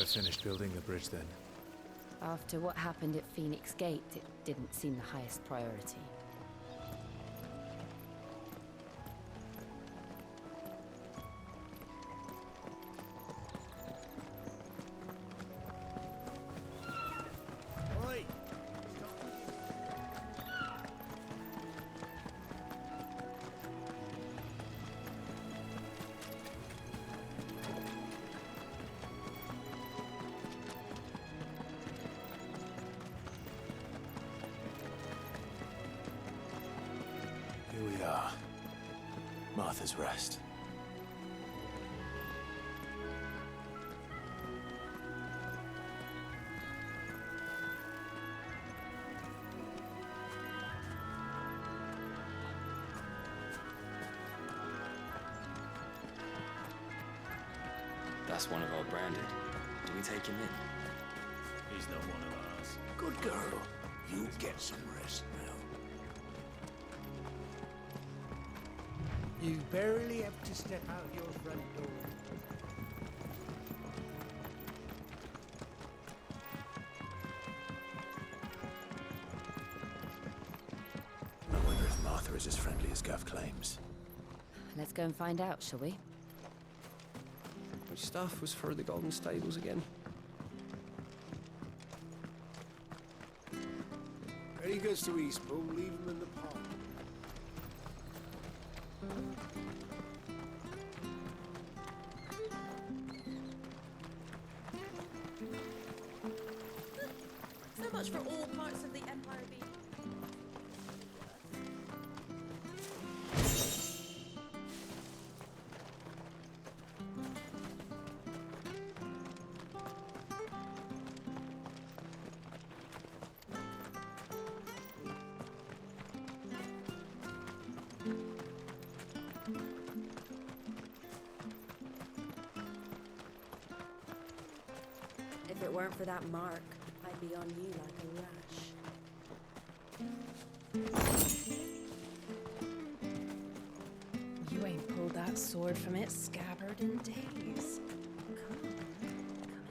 never finished building the bridge then? After what happened at Phoenix Gate, it didn't seem the highest priority. Oi! Here we are. Martha's Rest. That's one of our branded. Do we take him in? He's not one of ours. Good girl. You get some rest now. You barely have to step out your front door. I wonder if Martha is as friendly as Gav claims. Let's go and find out, shall we? Which staff was for the Golden Stables again? When he gets to Eastpool, leave him in the pond. So much for all parts of the Empire being... If it weren't for that mark, I'd be on you like a rash. You ain't pulled that sword from its scabbard in days. Come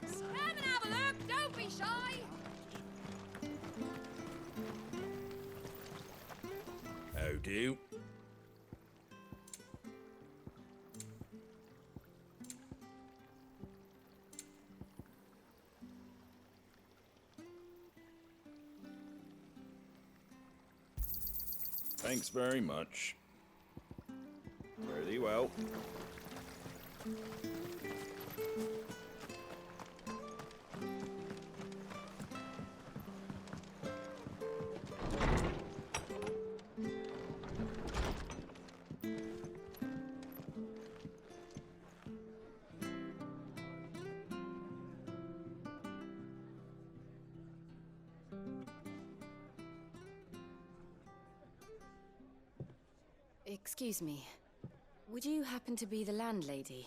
inside. Come and have a look! Don't be shy! How do? Thanks very much. Fare thee well. Excuse me. Would you happen to be the landlady?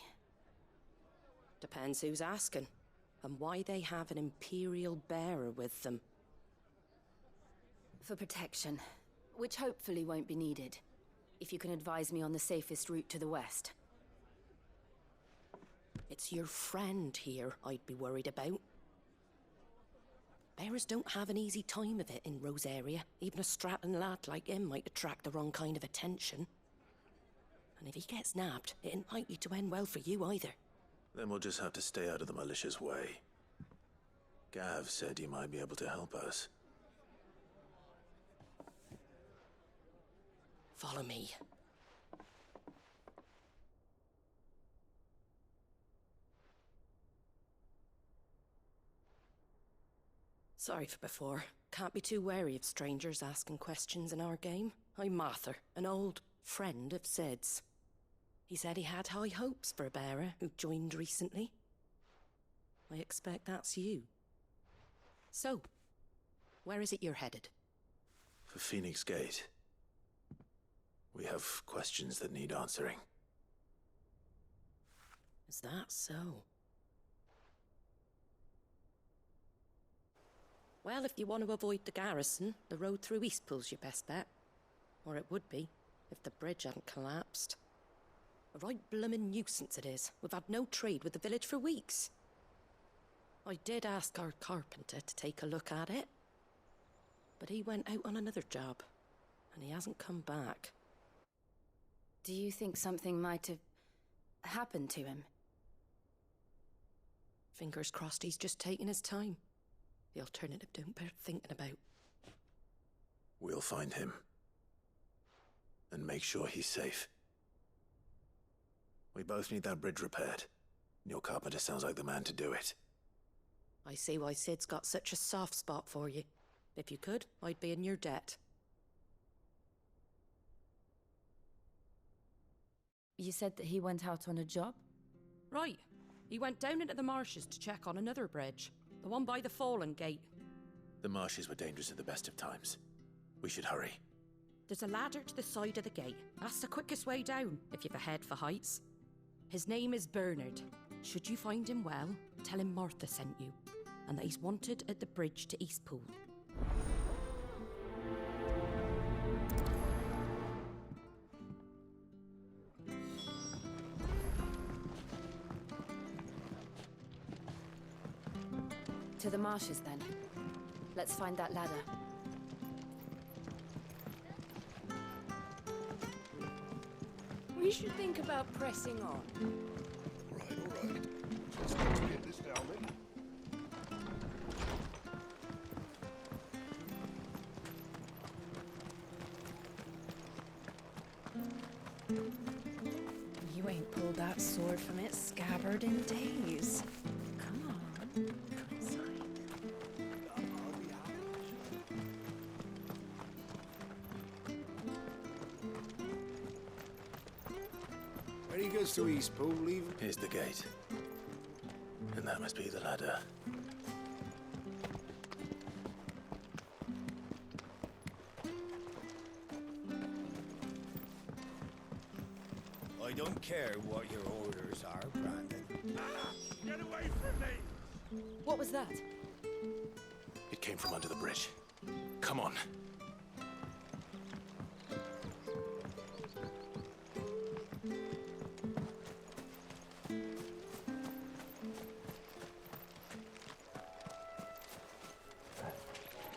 Depends who's asking, and why they have an Imperial bearer with them. For protection, which hopefully won't be needed. If you can advise me on the safest route to the west. It's your friend here I'd be worried about. Bearers don't have an easy time of it in Rosaria. Even a strapping lad like him might attract the wrong kind of attention. And if he gets nabbed, it ain't likely to end well for you either. Then we'll just have to stay out of the malicious way. Gav said you might be able to help us. Follow me. Sorry for before. Can't be too wary of strangers asking questions in our game. I'm Martha, an old friend of Sid's. He said he had high hopes for a bearer who joined recently. I expect that's you. So, where is it you're headed? For Phoenix Gate. We have questions that need answering. Is that so? Well, if you want to avoid the garrison, the road through Eastpool's your best bet. Or it would be, if the bridge hadn't collapsed. A right bloomin' nuisance it is. We've had no trade with the village for weeks. I did ask our carpenter to take a look at it, but he went out on another job, and he hasn't come back. Do you think something might have happened to him? Fingers crossed he's just taking his time. The alternative don't bear thinking about. We'll find him. And make sure he's safe. We both need that bridge repaired. Your carpenter sounds like the man to do it. I see why Sid's got such a soft spot for you. If you could, I'd be in your debt. You said that he went out on a job? Right. He went down into the marshes to check on another bridge. The one by the Fallen Gate. The marshes were dangerous at the best of times. We should hurry. There's a ladder to the side of the gate. That's the quickest way down, if you've a head for heights. His name is Bernard. Should you find him well, tell him Martha sent you, and that he's wanted at the bridge to Eastpool. To the marshes, then. Let's find that ladder. We should think about pressing on. All right. Let's get this down then. You ain't pulled that sword from its scabbard in days. Come on, come inside. Ready goods to Eastpool, leave him. Here's the gate. And that must be the ladder. I don't care what your orders are, Brandon. Get away from me! What was that? It came from under the bridge. Come on.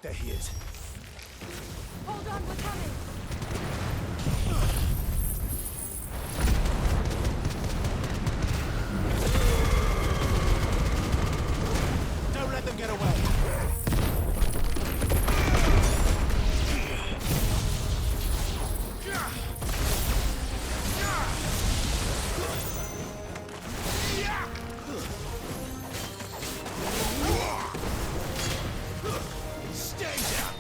There he is. Hold on, we're coming! Don't let them get away. Stay down.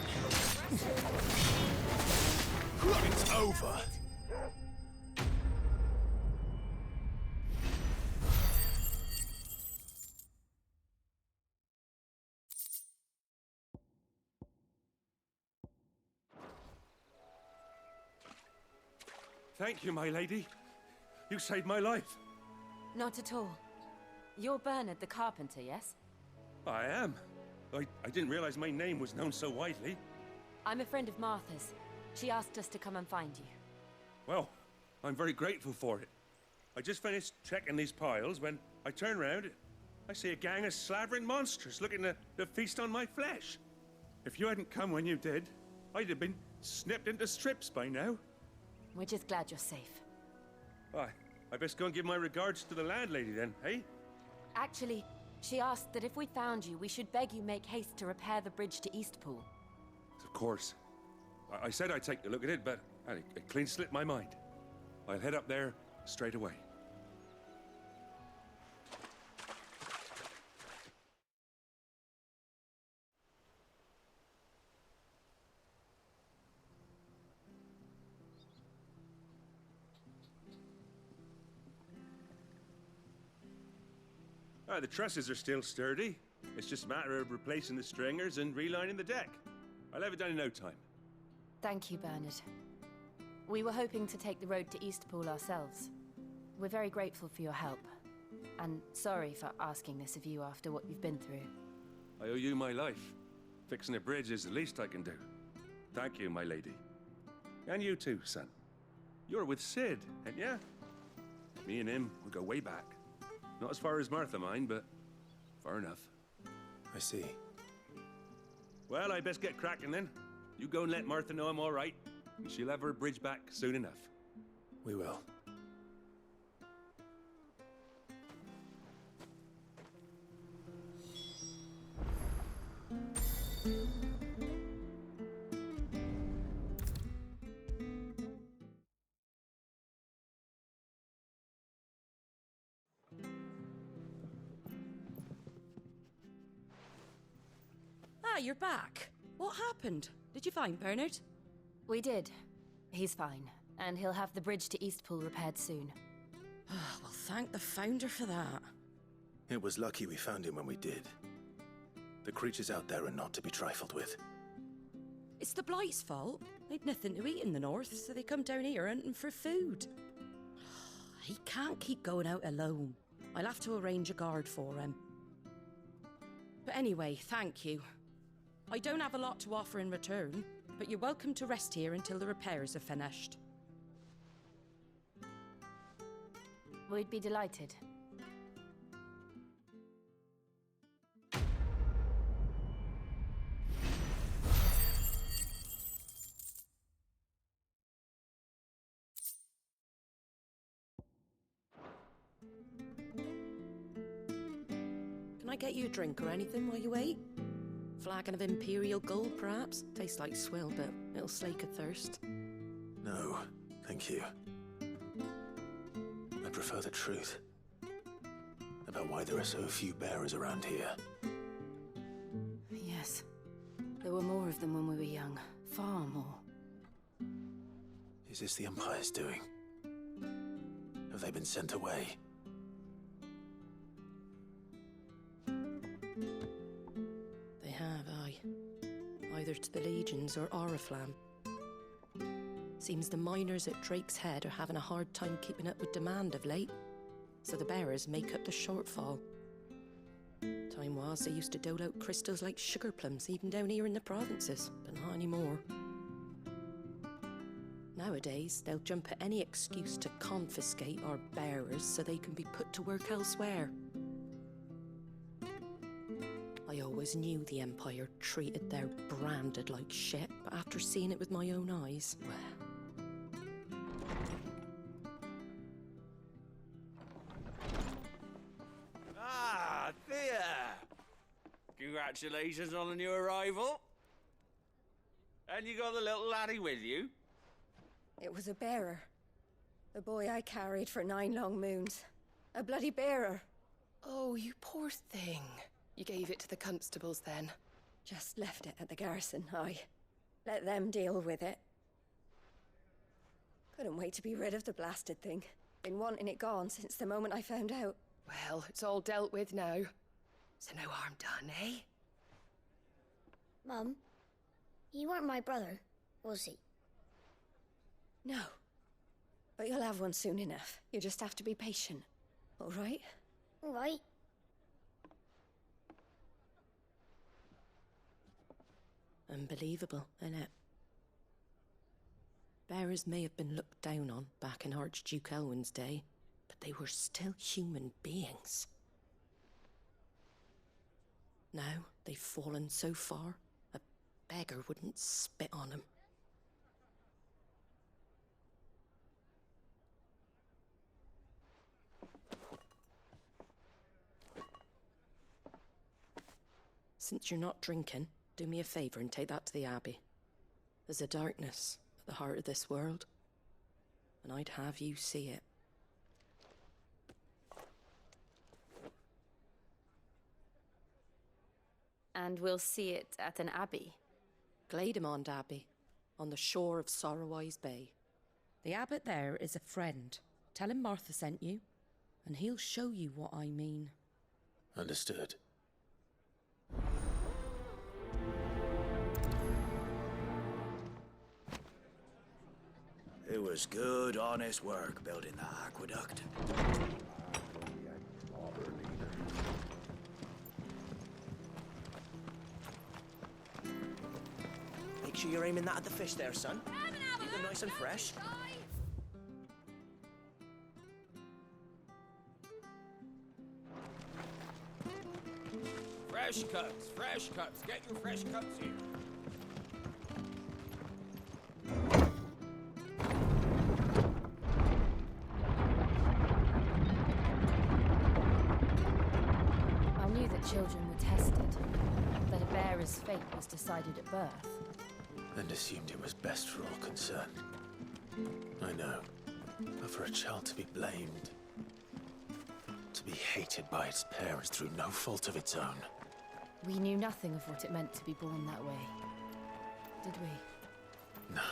It's over. Thank you, my lady. You saved my life. Not at all. You're Bernard the carpenter, yes? I am. I didn't realize my name was known so widely. I'm a friend of Martha's. She asked us to come and find you. Well, I'm very grateful for it. I just finished checking these piles when I turn around. I see a gang of slavering monsters looking to feast on my flesh. If you hadn't come when you did, I'd have been snipped into strips by now. We're just glad you're safe. I best go and give my regards to the landlady then, hey? Actually, she asked that if we found you, we should beg you make haste to repair the bridge to Eastpool. Of course. I said I'd take a look at it, but it clean slipped my mind. I'll head up there straight away. The trusses are still sturdy. It's just a matter of replacing the stringers and relining the deck. I'll have it done in no time. Thank you, Bernard. We were hoping to take the road to Eastpool ourselves. We're very grateful for your help. And sorry for asking this of you after what you've been through. I owe you my life. Fixing a bridge is the least I can do. Thank you, my lady. And you too, son. You're with Sid, ain't ya? Me and him, we go way back. Not as far as Martha, mind, but far enough. I see. Well, I best get cracking then. You go and let Martha know I'm all right. And she'll have her bridge back soon enough. We will. Ah, you're back. What happened? Did you find Bernard? We did. He's fine, and he'll have the bridge to Eastpool repaired soon. Well, thank the Founder for that. It was lucky we found him when we did. The creatures out there are not to be trifled with. It's the Blight's fault. They'd nothing to eat in the north, so they come down here hunting for food. He can't keep going out alone. I'll have to arrange a guard for him. But anyway, thank you. I don't have a lot to offer in return, but you're welcome to rest here until the repairs are finished. We'd be delighted. Can I get you a drink or anything while you wait? Flagon of Imperial Gold, perhaps? Tastes like swill, but it'll slake a thirst. No, thank you. I prefer the truth. About why there are so few bearers around here. Yes. There were more of them when we were young. Far more. Is this the Empire's doing? Have they been sent away? They have, aye. Either to the Legions or Oriflamme. Seems the miners at Drake's Head are having a hard time keeping up with demand of late, so the bearers make up the shortfall. Time was they used to dole out crystals like sugar plums even down here in the provinces, but not anymore. Nowadays, they'll jump at any excuse to confiscate our bearers so they can be put to work elsewhere. I always knew the Empire treated their branded like shit, but after seeing it with my own eyes, well... Ah, Thea! Congratulations on the new arrival. And you got the little laddie with you? It was a bearer. The boy I carried for 9 long moons. A bloody bearer. Oh, you poor thing. You gave it to the constables then? Just left it at the garrison, aye. Let them deal with it. Couldn't wait to be rid of the blasted thing. Been wanting it gone since the moment I found out. Well, it's all dealt with now. So no harm done, eh? Mum, he weren't my brother, was he? No. But you'll have one soon enough. You just have to be patient. All right? All right. Unbelievable, innit? Bearers may have been looked down on back in Archduke Elwin's day, but they were still human beings. Now they've fallen so far, a beggar wouldn't spit on them. Since you're not drinking, do me a favour and take that to the Abbey. There's a darkness at the heart of this world, and I'd have you see it. And we'll see it at an abbey. Glademond Abbey, on the shore of Sorrowwise Bay. The abbot there is a friend. Tell him Martha sent you, and he'll show you what I mean. Understood. It was good, honest work building that aqueduct. Make sure you're aiming that at the fish there, son. Keep them nice and fresh. Fresh cuts, fresh cuts. Get your fresh cuts here. I knew that children were tested, that a bearer's fate was decided at birth. And assumed it was best for all concerned. I know. But for a child to be blamed, to be hated by its parents through no fault of its own. We knew nothing of what it meant to be born that way, did we? No.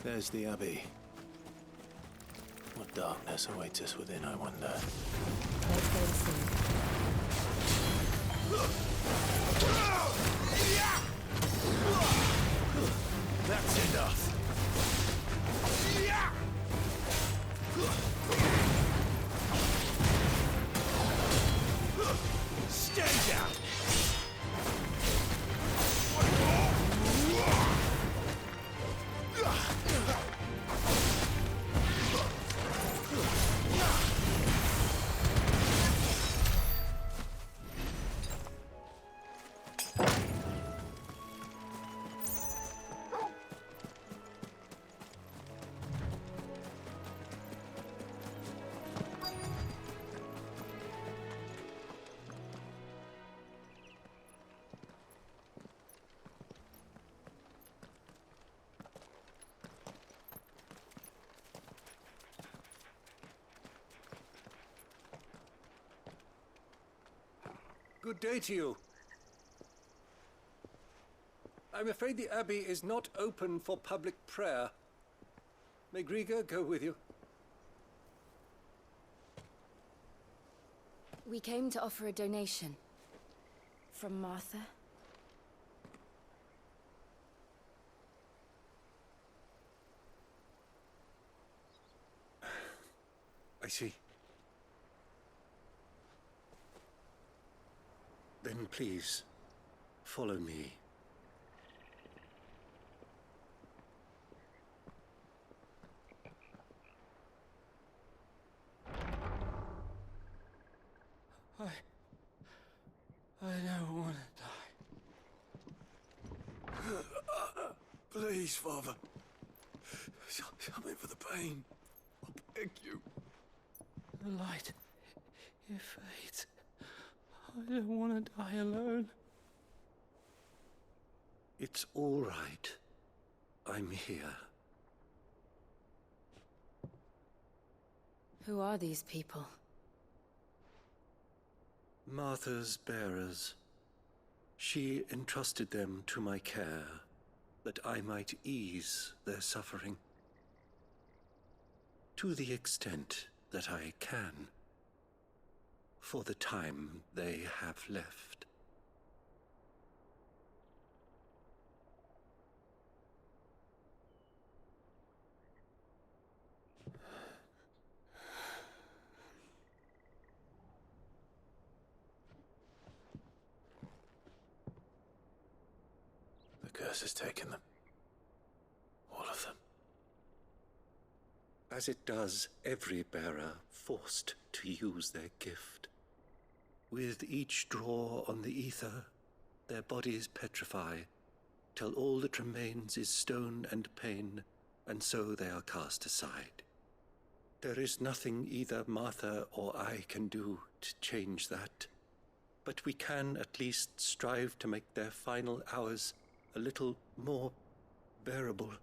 There's the Abbey. What darkness awaits us within, I wonder. Let's go and see. That's enough! Stay down! Good day to you. I'm afraid the Abbey is not open for public prayer. May Griga go with you? We came to offer a donation. From Martha. I see. Then please, follow me. I don't want to die. Please, Father. Help me for the pain. I'll beg you. The light, it fades. I don't want to die alone. It's all right. I'm here. Who are these people? Martha's bearers. She entrusted them to my care. that I might ease their suffering. To the extent that I can, for the time they have left. The curse has taken them. All of them. As it does every bearer forced to use their gift. With each draw on the ether, their bodies petrify, till all that remains is stone and pain, and so they are cast aside. There is nothing either Martha or I can do to change that, but we can at least strive to make their final hours a little more bearable.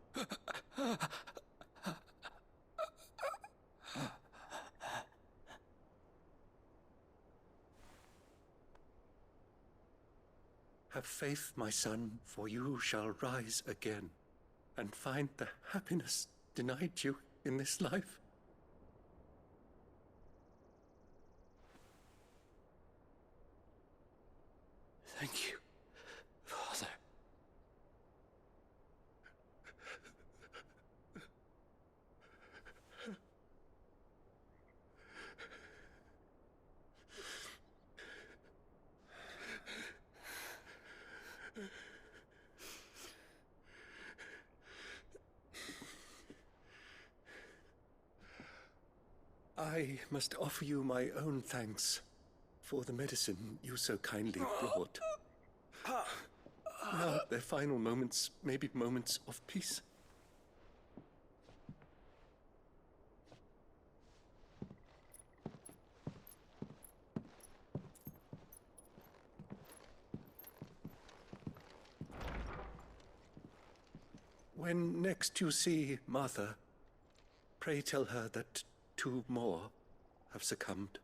Have faith, my son, for you shall rise again and find the happiness denied you in this life. Thank you, Father. I must offer you my own thanks for the medicine you so kindly brought. Now their final moments may be moments of peace. When next you see Martha, pray tell her that 2 more have succumbed.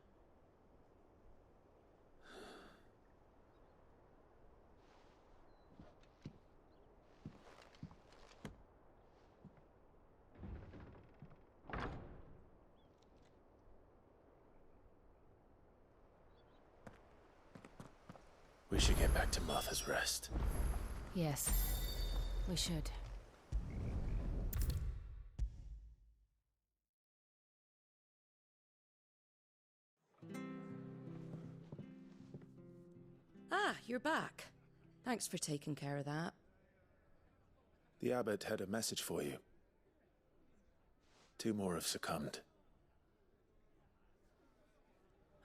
We should get back to Martha's Rest. Yes, we should. Ah, you're back. Thanks for taking care of that. The abbot had a message for you. 2 more have succumbed.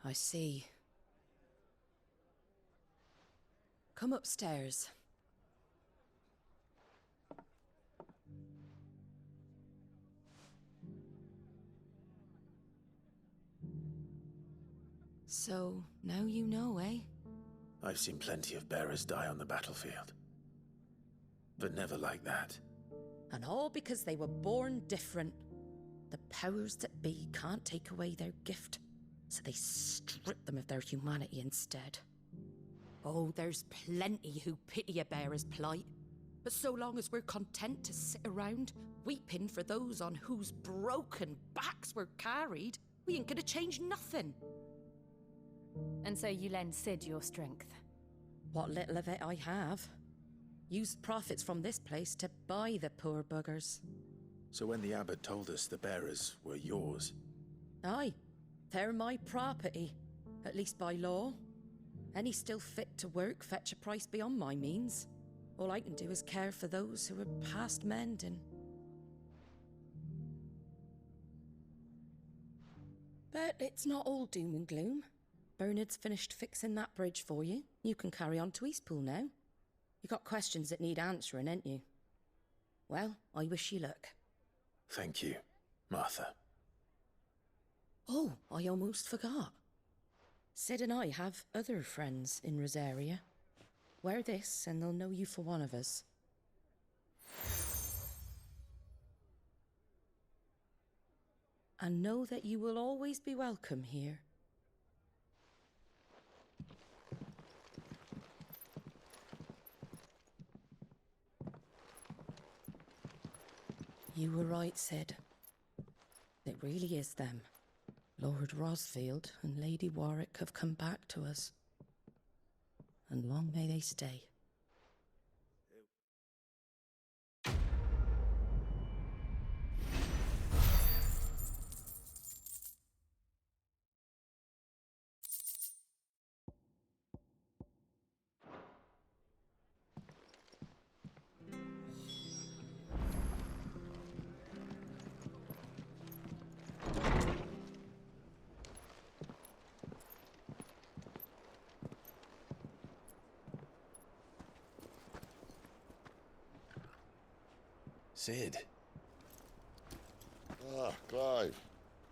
I see. Come upstairs. So, now you know, eh? I've seen plenty of bearers die on the battlefield. But never like that. And all because they were born different. The powers that be can't take away their gift, so they strip them of their humanity instead. Oh, there's plenty who pity a bearer's plight. But so long as we're content to sit around, weeping for those on whose broken backs we're carried, we ain't gonna change nothing. And so you lend Sid your strength? What little of it I have. Used profits from this place to buy the poor buggers. So when the abbot told us the bearers were yours... Aye, they're my property, at least by law. Any still fit to work fetch a price beyond my means. All I can do is care for those who are past mending. But it's not all doom and gloom. Bernard's finished fixing that bridge for you. You can carry on to Eastpool now. You got questions that need answering, ain't you? Well, I wish you luck. Thank you, Martha. Oh, I almost forgot. Sid and I have other friends in Rosaria. Wear this and they'll know you for one of us. And know that you will always be welcome here. You were right, Sid. It really is them. Lord Rosfield and Lady Warwick have come back to us. And long may they stay. Sid. Ah, Clive.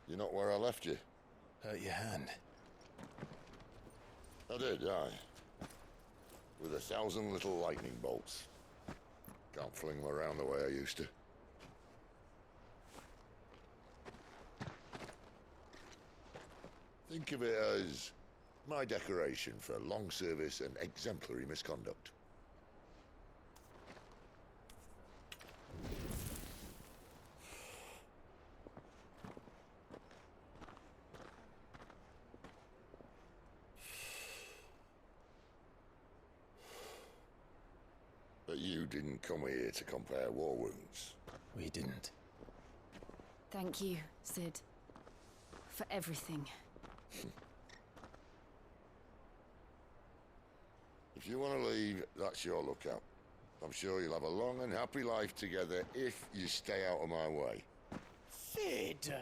You're not where I left you. Hurt your hand. I did, aye. With 1,000 little lightning bolts. Can't fling them around the way I used to. Think of it as my decoration for long service and exemplary misconduct. But you didn't come here to compare war wounds. We didn't. Thank you, Sid. For everything. If you want to leave, that's your lookout. I'm sure you'll have a long and happy life together if you stay out of my way. Sid!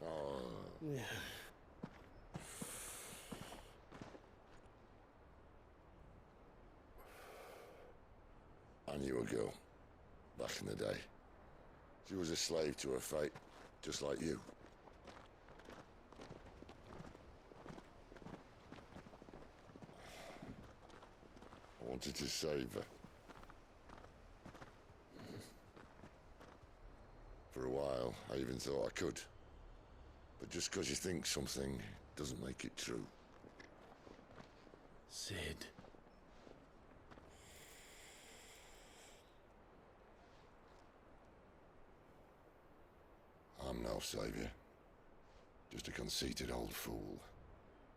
Oh. I knew a girl, back in the day. She was a slave to her fate, just like you. I wanted to save her. For a while, I even thought I could. But just because you think something doesn't make it true. Sid. I'm no savior. Just a conceited old fool.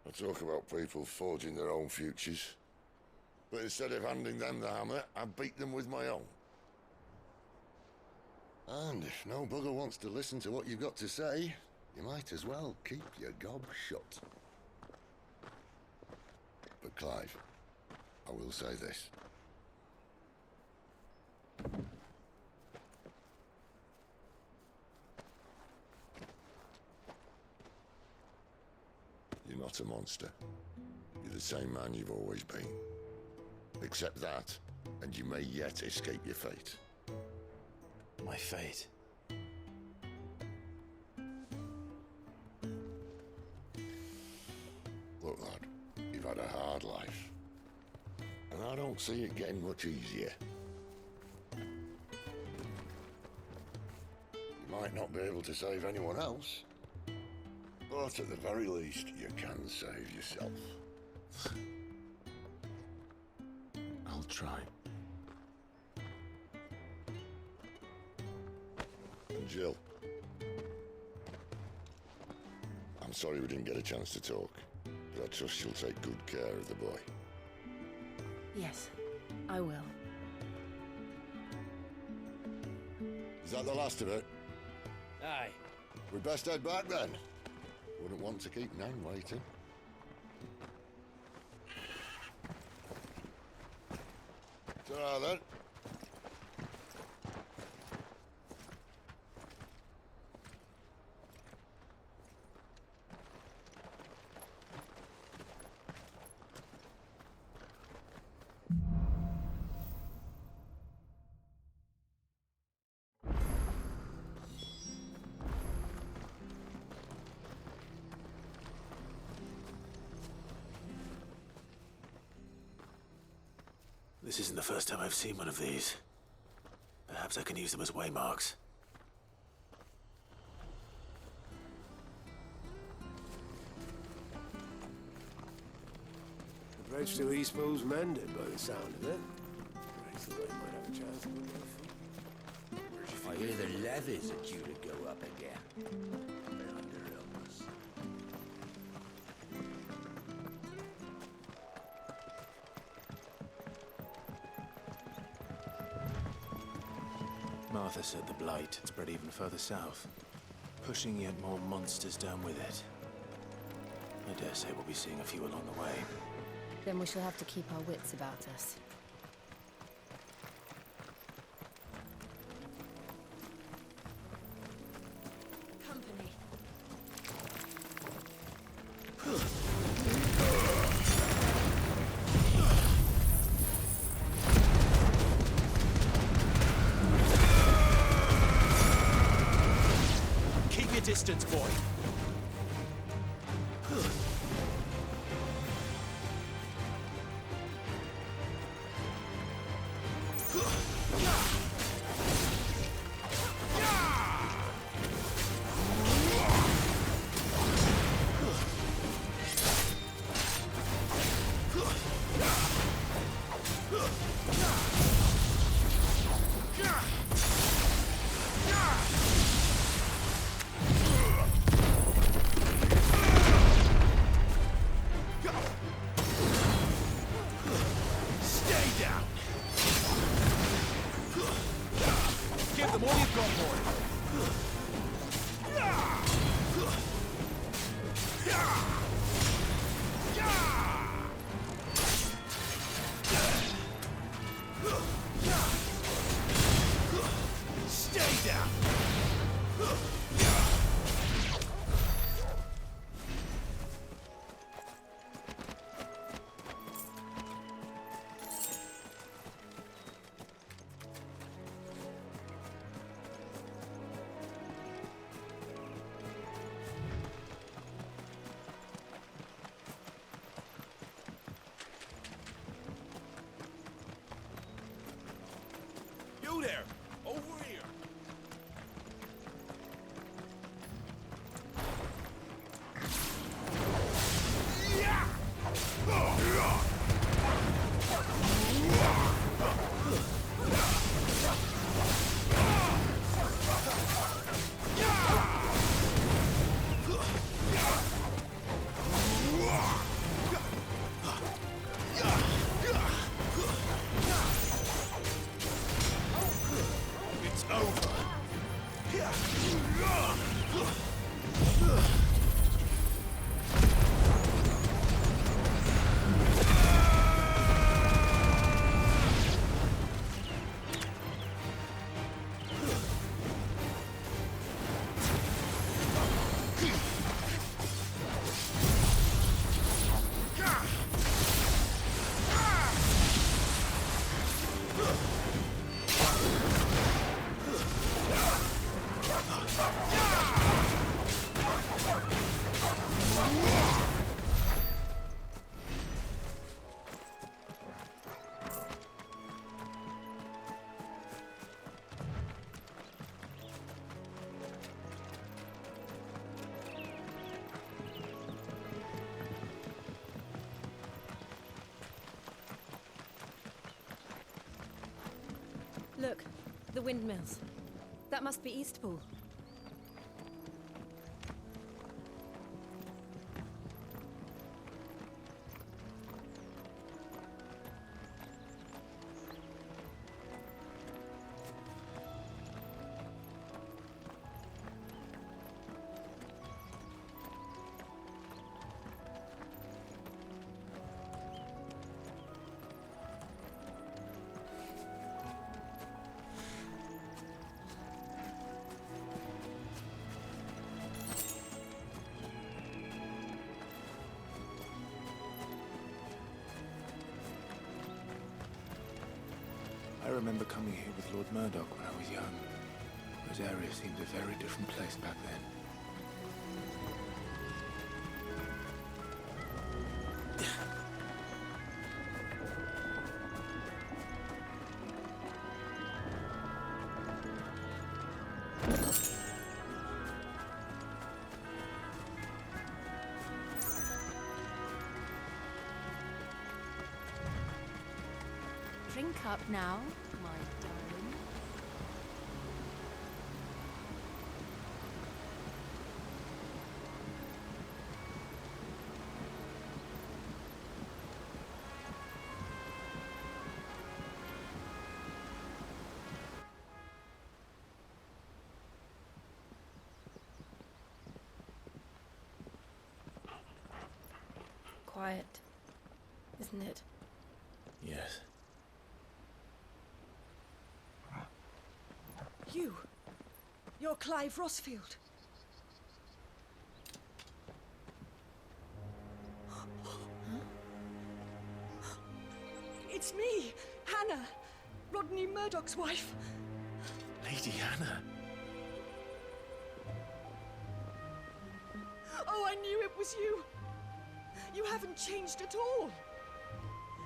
I talk about people forging their own futures. But instead of handing them the hammer, I beat them with my own. And if no bugger wants to listen to what you've got to say, you might as well keep your gob shut. But Clive, I will say this. You're not a monster. You're the same man you've always been. Accept that, and you may yet escape your fate. My fate. Look, lad, you've had a hard life. And I don't see it getting much easier. You might not be able to save anyone else, but at the very least, you can save yourself. I'll try. And Jill, I'm sorry we didn't get a chance to talk, but I trust she'll take good care of the boy. Yes, I will. Is that the last of it? Aye. We'd best head back then. Wouldn't want to keep Nan waiting. Ta-ra then. This isn't the first time I've seen one of these. Perhaps I can use them as waymarks. The bridge to Eastpool's mended by the sound of it. Grace the way might have a chance of moving our feet. Where'd you I hear the levies are due to go up again. Thunder help us. Martha said the blight had spread even further south, pushing yet more monsters down with it. I dare say we'll be seeing a few along the way. Then we shall have to keep our wits about us. Company. Keep your distance, boy. You there! Over here! Look, the windmills. That must be Eastpool. I remember coming here with Lord Murdoch when I was young. Rosaria seemed a very different place back then. Drink up now, my darling. quiet, isn't it? Yes. You're Clive Rossfield. It's me, Hannah, Rodney Murdoch's wife. Lady Hannah. Oh, I knew it was you. You haven't changed at all.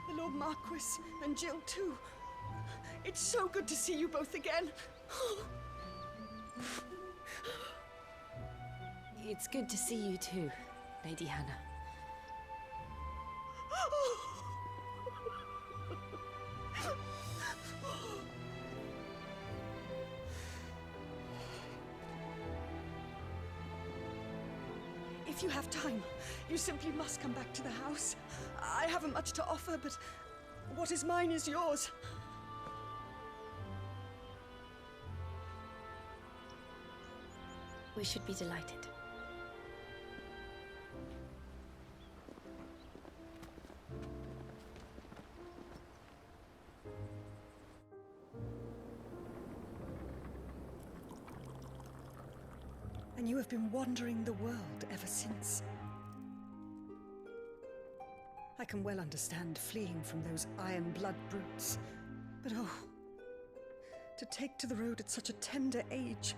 The Lord Marquis and Jill too. It's so good to see you both again. It's good to see you too, Lady Hannah. If you have time, you simply must come back to the house. I haven't much to offer, but what is mine is yours. We should be delighted. And you have been wandering the world ever since. I can well understand fleeing from those iron blood brutes. But oh, to take to the road at such a tender age.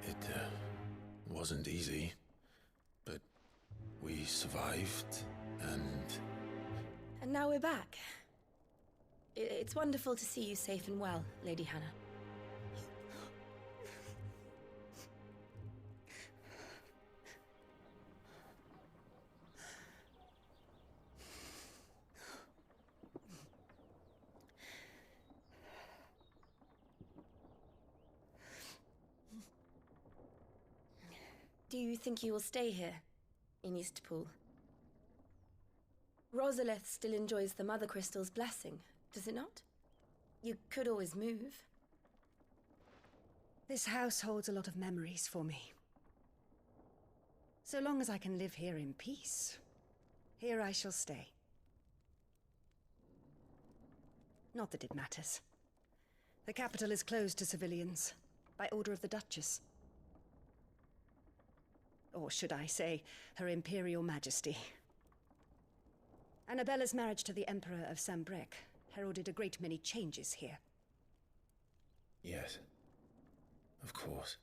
It wasn't easy, but we survived, and... And now we're back. It's wonderful to see you safe and well, Lady Hannah. Do you think you will stay here, in Eastpool? Rosalith still enjoys the Mother Crystal's blessing, does it not? You could always move. This house holds a lot of memories for me. So long as I can live here in peace, here I shall stay. Not that it matters. The capital is closed to civilians, by order of the Duchess. Or should I say, Her Imperial Majesty. Annabella's marriage to the Emperor of Sambrec heralded a great many changes here. Yes. Of course.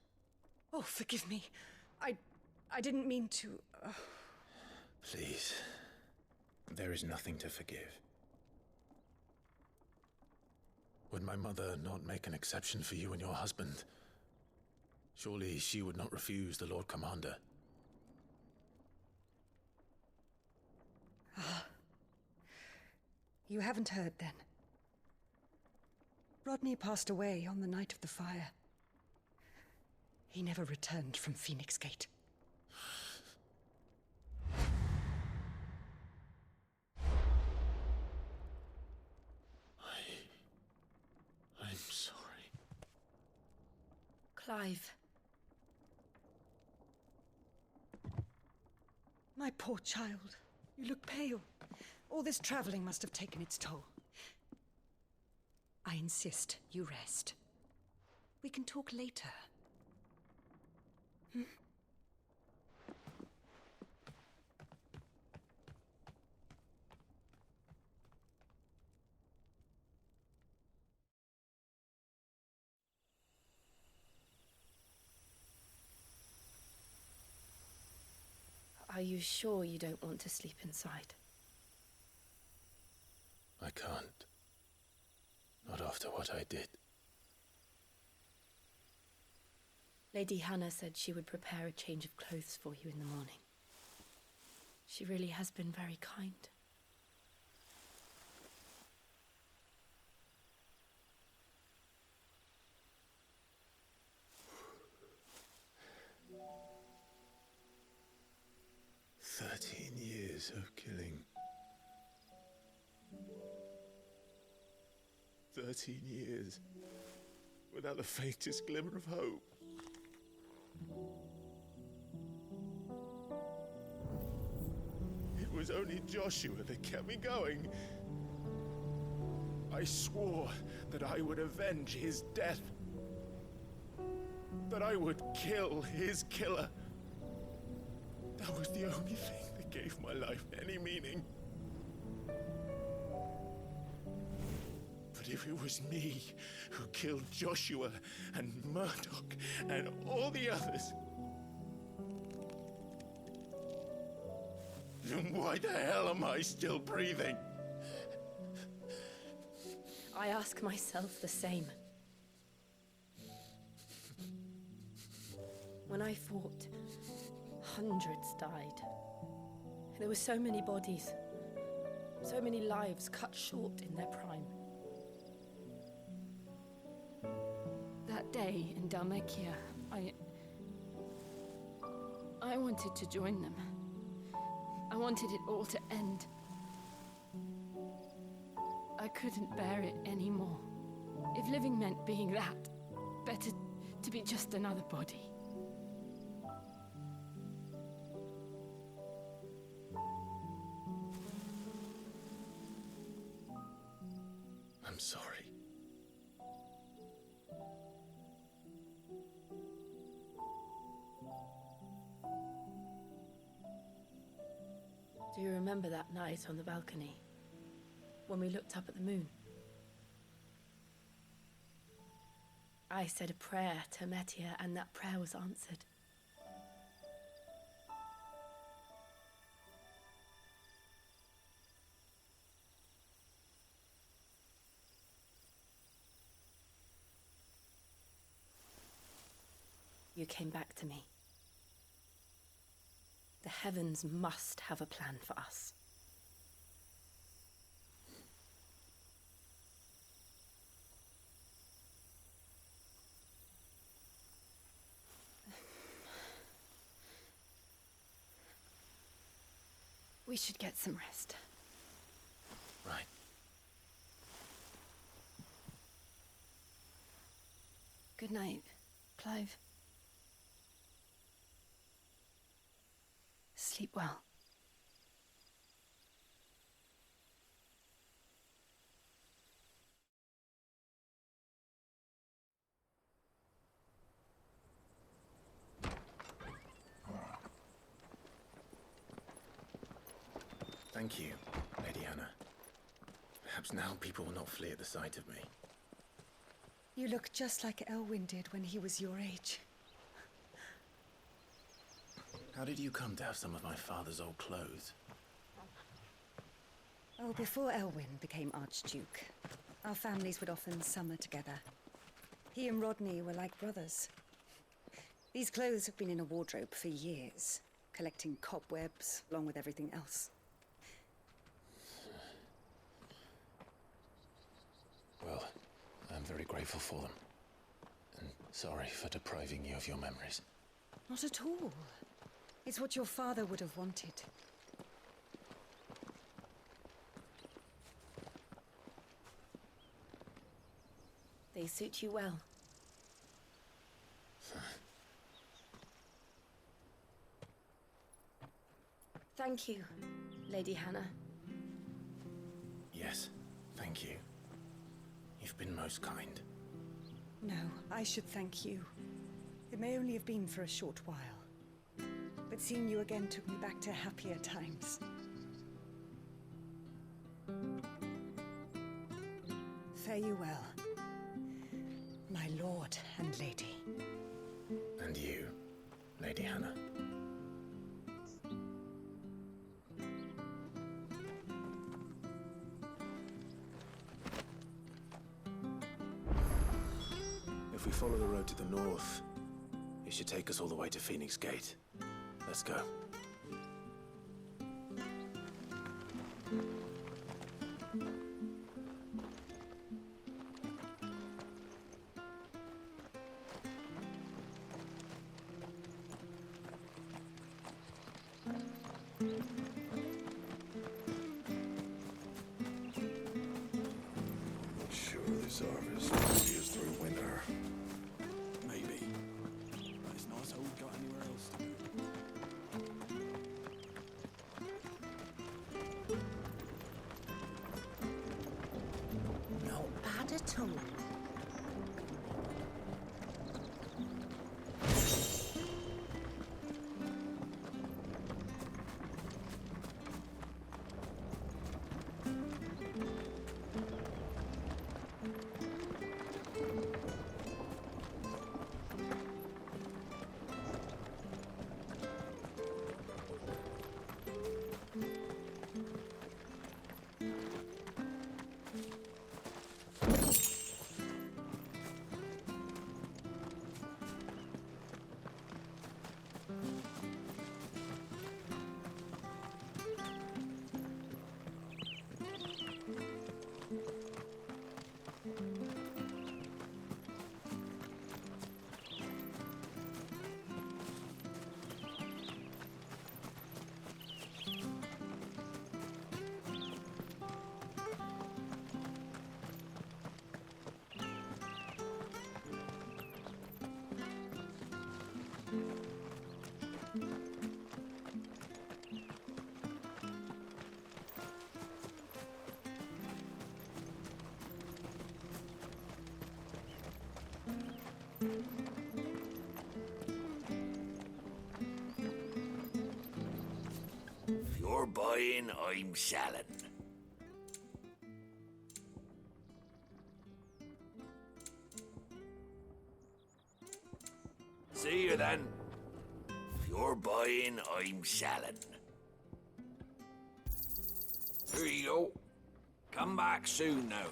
Oh, forgive me. I didn't mean to... Please. There is nothing to forgive. Would my mother not make an exception for you and your husband? Surely she would not refuse the Lord Commander. Ah. You haven't heard, then. Rodney passed away on the night of the fire. He never returned from Phoenix Gate. I'm sorry. Clive. My poor child. You look pale. All this traveling must have taken its toll. I insist you rest. We can talk later. Hmm? Are you sure you don't want to sleep inside? I can't. Not after what I did. Lady Hannah said she would prepare a change of clothes for you in the morning. She really has been very kind. – 13 years of killing. 13 years without the faintest glimmer of hope. It was only Joshua that kept me going. I swore that I would avenge his death. That I would kill his killer. That was the only thing that gave my life any meaning. But if it was me who killed Joshua and Murdoch and all the others, then why the hell am I still breathing? I ask myself the same. When I fought, hundreds died. There were so many bodies, so many lives cut short in their prime. That day in Dalmekia, I wanted to join them. I wanted it all to end. I couldn't bear it anymore. If living meant being that, better to be just another body. I'm sorry. Do you remember that night on the balcony, when we looked up at the moon? I said a prayer to Metia, and that prayer was answered. You came back to me. The heavens must have a plan for us. We should get some rest. Right. Good night, Clive. Sleep well. Thank you, Lady Hannah. Perhaps now people will not flee at the sight of me. You look just like Elwyn did when he was your age. How did you come to have some of my father's old clothes? Oh, before Elwyn became Archduke, our families would often summer together. He and Rodney were like brothers. These clothes have been in a wardrobe for years, collecting cobwebs along with everything else. Well, I'm very grateful for them. And sorry for depriving you of your memories. Not at all. It's what your father would have wanted. They suit you well. Thank you, Lady Hannah. Yes, thank you. You've been most kind. No, I should thank you. It may only have been for a short while, but seeing you again took me back to happier times. Fare you well, my lord and lady. And you, Lady Hannah. If we follow the road to the north, it should take us all the way to Phoenix Gate. Let's go. Sure service will see us through winter. Maybe. But it's not as though we've got anywhere else to go. Not bad at all. If you're buying, I'm selling. See you then. If you're buying, I'm selling. Here you go. Come back soon now.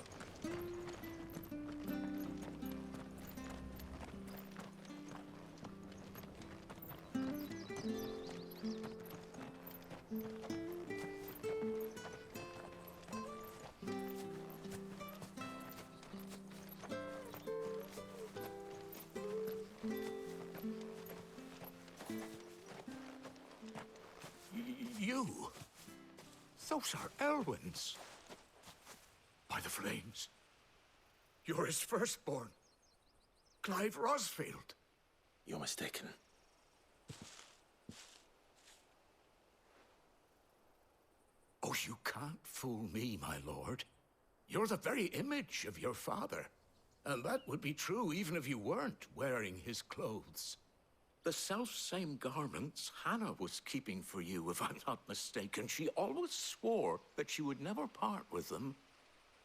You? Those are Elwyn's. By the flames. You're his firstborn. Clive Rosfield. You're mistaken. Oh, you can't fool me, my lord. You're the very image of your father. And that would be true even if you weren't wearing his clothes. The self-same garments Hannah was keeping for you, if I'm not mistaken. She always swore that she would never part with them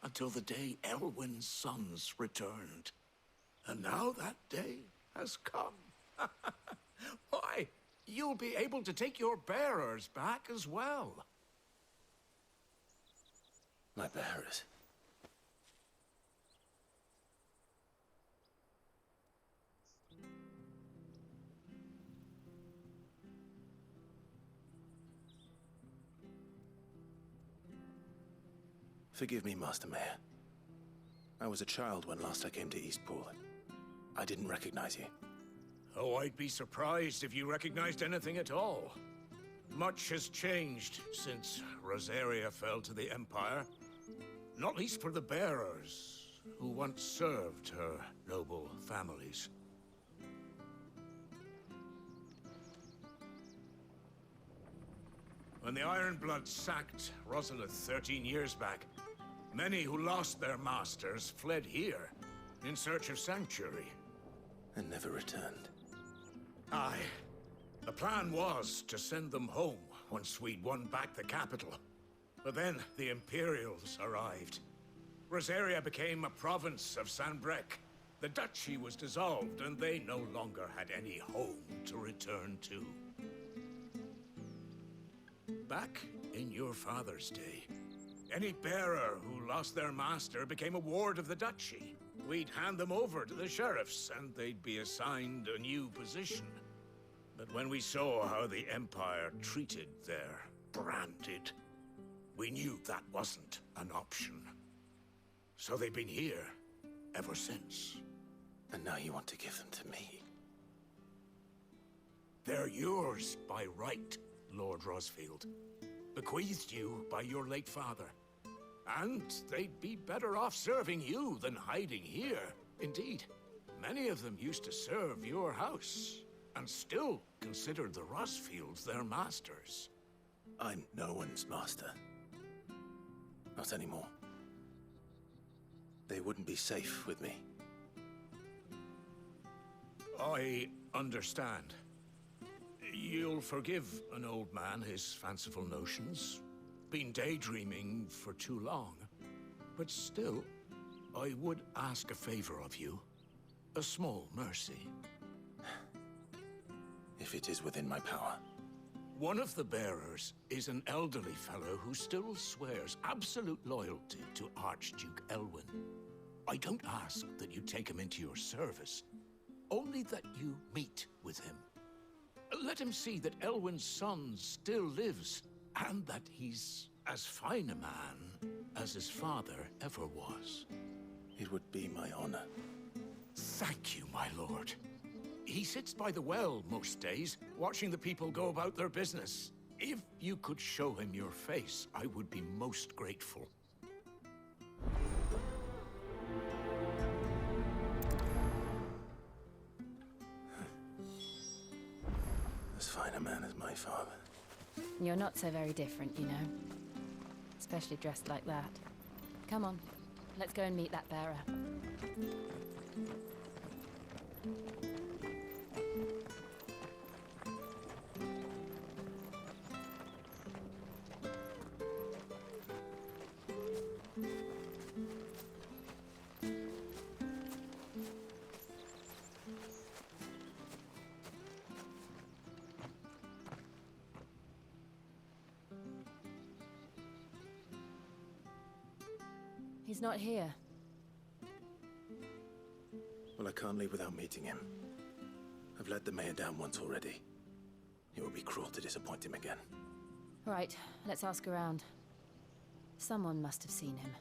until the day Elwyn's sons returned. And now that day has come. Why, you'll be able to take your bearers back as well. My bearers? Forgive me, Master Mayor. I was a child when last I came to Eastpool. I didn't recognize you. Oh, I'd be surprised if you recognized anything at all. Much has changed since Rosaria fell to the Empire. Not least for the bearers, who once served her noble families. When the Ironbloods sacked Rosalith 13 years back, many who lost their masters fled here in search of sanctuary. And never returned. Aye. The plan was to send them home once we'd won back the capital. But then the Imperials arrived. Rosaria became a province of Sanbreque. The duchy was dissolved, and they no longer had any home to return to. Back in your father's day, any bearer who lost their master became a ward of the duchy. We'd hand them over to the sheriffs, and they'd be assigned a new position. But when we saw how the Empire treated their branded, we knew that wasn't an option. So they've been here ever since. And now you want to give them to me? They're yours by right, Lord Rosfield. Bequeathed you by your late father. And they'd be better off serving you than hiding here. Indeed, many of them used to serve your house, and still considered the Rosfields their masters. I'm no one's master. Not anymore. They wouldn't be safe with me. I understand. You'll forgive an old man his fanciful notions. Been daydreaming for too long. But still, I would ask a favor of you. A small mercy. If it is within my power. One of the bearers is an elderly fellow who still swears absolute loyalty to Archduke Elwyn. I don't ask that you take him into your service, only that you meet with him. Let him see that Elwyn's son still lives, and that he's as fine a man as his father ever was. It would be my honor. Thank you, my lord. He sits by the well most days, watching the people go about their business. If you could show him your face, I would be most grateful. As fine a man as my father. You're not so very different, you know. Especially dressed like that. Come on, let's go and meet that bearer. He's not here. Well, I can't leave without meeting him. I've let the mayor down once already. It would be cruel to disappoint him again. Right, let's ask around. Someone must have seen him.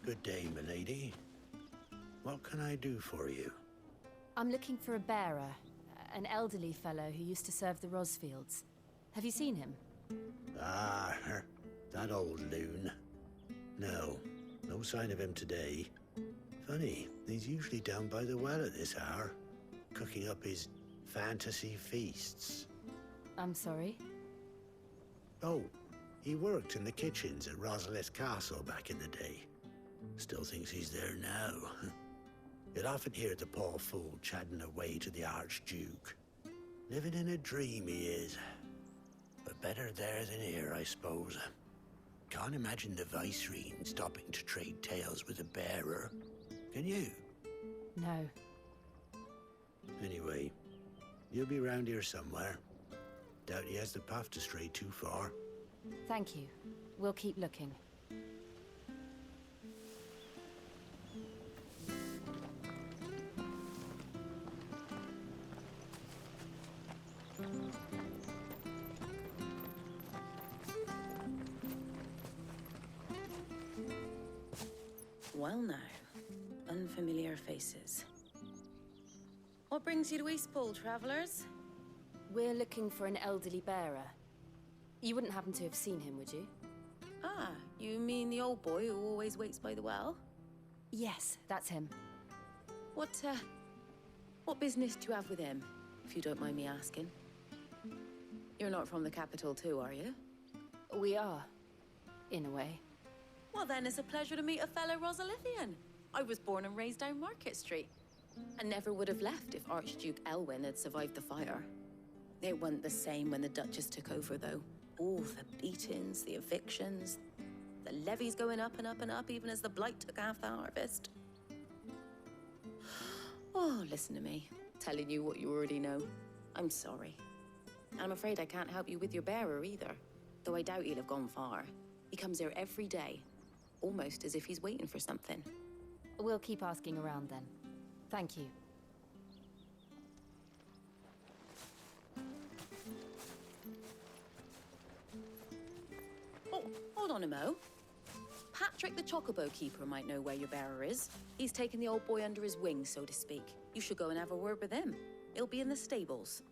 Good day, milady. What can I do for you? I'm looking for a bearer, an elderly fellow who used to serve the Rosfields. Have you seen him? Ah, that old loon. No, no sign of him today. Funny, he's usually down by the well at this hour, cooking up his fantasy feasts. I'm sorry? Oh, he worked in the kitchens at Rosalith Castle back in the day. Still thinks he's there now. You'd often hear the poor fool chatting away to the Archduke. Living in a dream he is. But better there than here, I suppose. Can't imagine the Viceroy stopping to trade tales with a bearer. Can you? No. Anyway, you'll be round here somewhere. Doubt he has the path to stray too far. Thank you. We'll keep looking. Well now, unfamiliar faces. What brings you to Eastpool, travelers? We're looking for an elderly bearer. You wouldn't happen to have seen him, would you? Ah, you mean the old boy who always waits by the well? Yes, that's him. What business do you have with him, if you don't mind me asking? You're not from the capital too, are you? We are, in a way. Well then, it's a pleasure to meet a fellow Rosalithian. I was born and raised down Market Street, and never would have left if Archduke Elwyn had survived the fire. It wasn't the same when the Duchess took over, though. All the beatings, the evictions, the levies going up and up and up, even as the blight took half the harvest. Oh, listen to me, telling you what you already know. I'm sorry. I'm afraid I can't help you with your bearer either, though I doubt he'll have gone far. He comes here every day, almost as if he's waiting for something. We'll keep asking around then. Thank you. Oh, hold on a mo. Patrick the Chocobo Keeper might know where your bearer is. He's taken the old boy under his wing, so to speak. You should go and have a word with him. He'll be in the stables.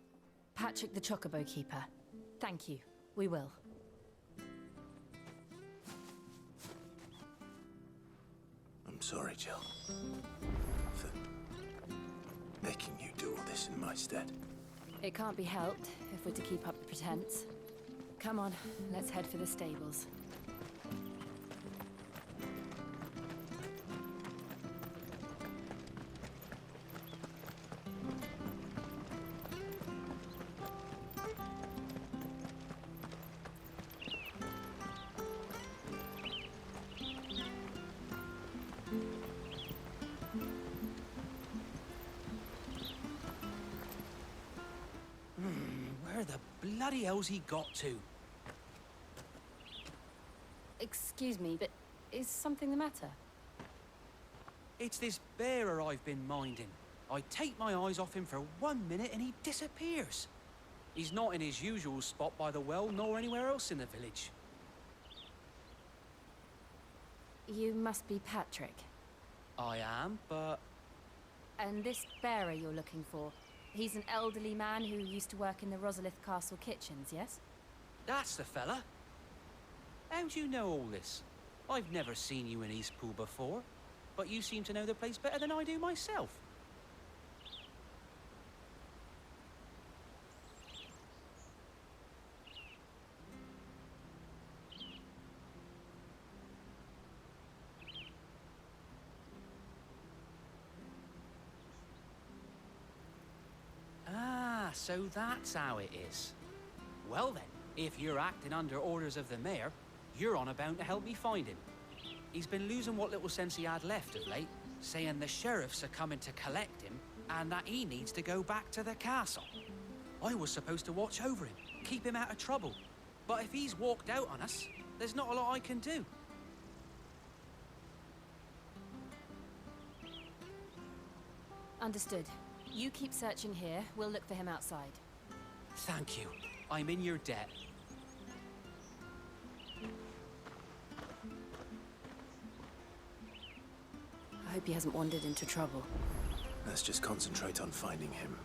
Patrick the Chocobo Keeper. Thank you. We will. I'm sorry, Jill, for making you do all this in my stead. It can't be helped if we're to keep up the pretense. Come on, let's head for the stables. Where the bloody hell's he got to? Excuse me, but is something the matter? It's this bearer I've been minding. I take my eyes off him for 1 minute and he disappears. He's not in his usual spot by the well, nor anywhere else in the village. You must be Patrick. I am, but... And this bearer you're looking for, he's an elderly man who used to work in the Rosalith Castle kitchens, yes? That's the fella. How do you know all this? I've never seen you in Eastpool before, but you seem to know the place better than I do myself. Ah, so that's how it is. Well then, if you're acting under orders of the mayor, you're on about to help me find him. He's been losing what little sense he had left of late, saying the sheriffs are coming to collect him and that he needs to go back to the castle. I was supposed to watch over him, keep him out of trouble. But if he's walked out on us, there's not a lot I can do. Understood. You keep searching here, we'll look for him outside. Thank you. I'm in your debt. I hope he hasn't wandered into trouble. Let's just concentrate on finding him.